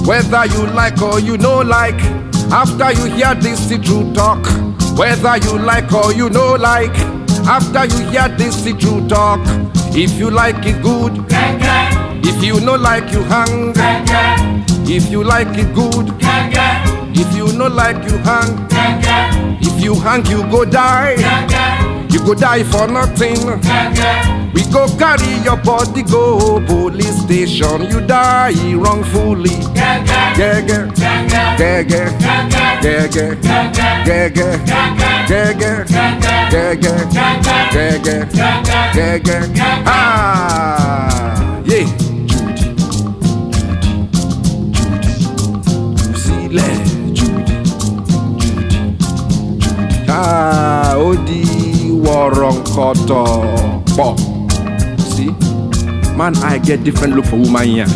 Whether you like or you no like, after you hear this the true talk. Whether you like or you no like, after you hear this the true talk. If you like it good, if you no like you hang. If you like it good, if you no like you hang. If you hang you go die, you go die for nothing. We go carry your body go police station, you die wrongfully. Gege, gege, gege, gege, gege, gege, gege, gege. Ah, yeah. Ah, Odi Waronkoto. See, man, I get different look for woman here.